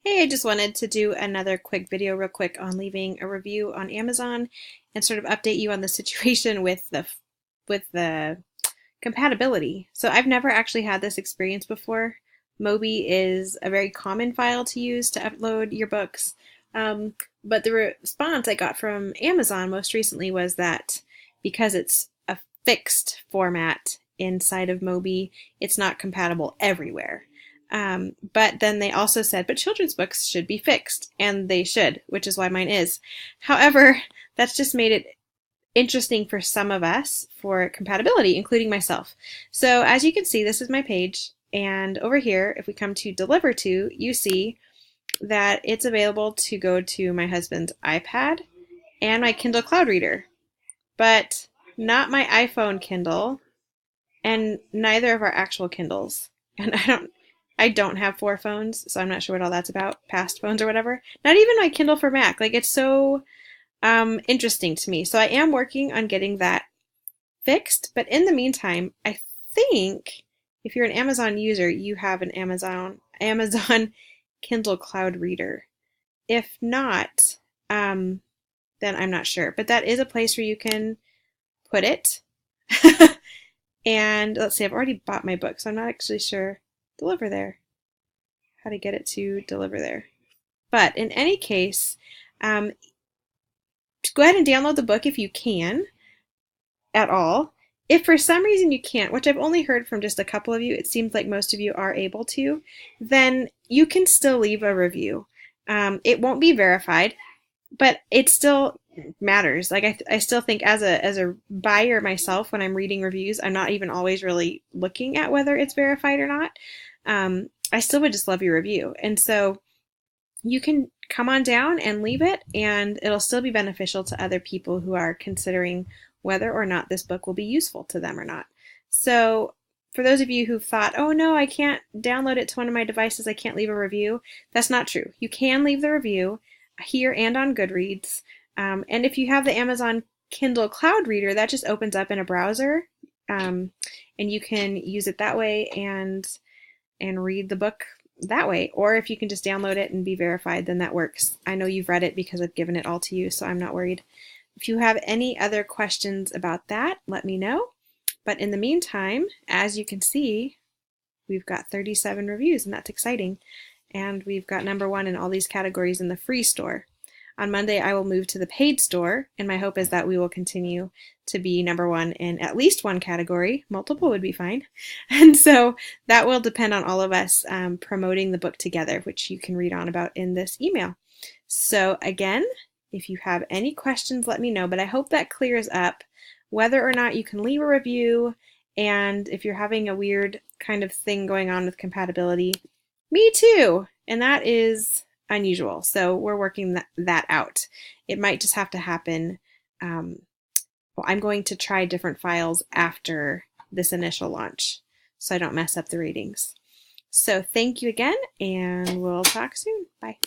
Hey, I just wanted to do another quick video real quick on leaving a review on Amazon and sort of update you on the situation with the compatibility. So I've never actually had this experience before. Mobi is a very common file to use to upload your books. But the response I got from Amazon most recently was that because it's a fixed format inside of Mobi, it's not compatible everywhere. But then they also said, but children's books should be fixed, and they should, which is why mine is. However, that's just made it interesting for some of us for compatibility, including myself. So as you can see, this is my page, and over here, if we come to deliver to, you see that it's available to go to my husband's iPad and my Kindle Cloud Reader, but not my iPhone Kindle and neither of our actual Kindles. And I don't have 4 phones, so I'm not sure what all that's about, past phones or whatever. Not even my Kindle for Mac. Like, it's so interesting to me. So I am working on getting that fixed, but in the meantime, I think if you're an Amazon user, you have an Amazon Kindle Cloud Reader. If not, then I'm not sure. But that is a place where you can put it. And let's see, I've already bought my book, so I'm not actually sure. Deliver there. How to get it to deliver there. But in any case, go ahead and download the book if you can at all. If for some reason you can't, which I've only heard from just a couple of you, it seems like most of you are able to, then you can still leave a review. It won't be verified, but it still matters. Like I still think as a buyer myself, when I'm reading reviews, I'm not even always really looking at whether it's verified or not. I still would just love your review. And so you can come on down and leave it, and it'll still be beneficial to other people who are considering whether or not this book will be useful to them or not. So for those of you who've thought, oh no, I can't download it to one of my devices, I can't leave a review, that's not true. You can leave the review here and on Goodreads. And if you have the Amazon Kindle Cloud Reader, that just opens up in a browser, and you can use it that way and read the book that way. Or if you can just download it and be verified, then that works. I know you've read it because I've given it all to you, so I'm not worried. If you have any other questions about that, let me know. But in the meantime, as you can see, we've got 37 reviews, and that's exciting. And we've got #1 in all these categories in the free store. On Monday, I will move to the paid store, and my hope is that we will continue to be #1 in at least one category. Multiple would be fine. And so that will depend on all of us promoting the book together, which you can read on about in this email. So again, if you have any questions, let me know, but I hope that clears up whether or not you can leave a review, and if you're having a weird kind of thing going on with compatibility, me too, and that is unusual. So we're working that out. It might just have to happen. Well, I'm going to try different files after this initial launch so I don't mess up the ratings. So thank you again, and we'll talk soon. Bye.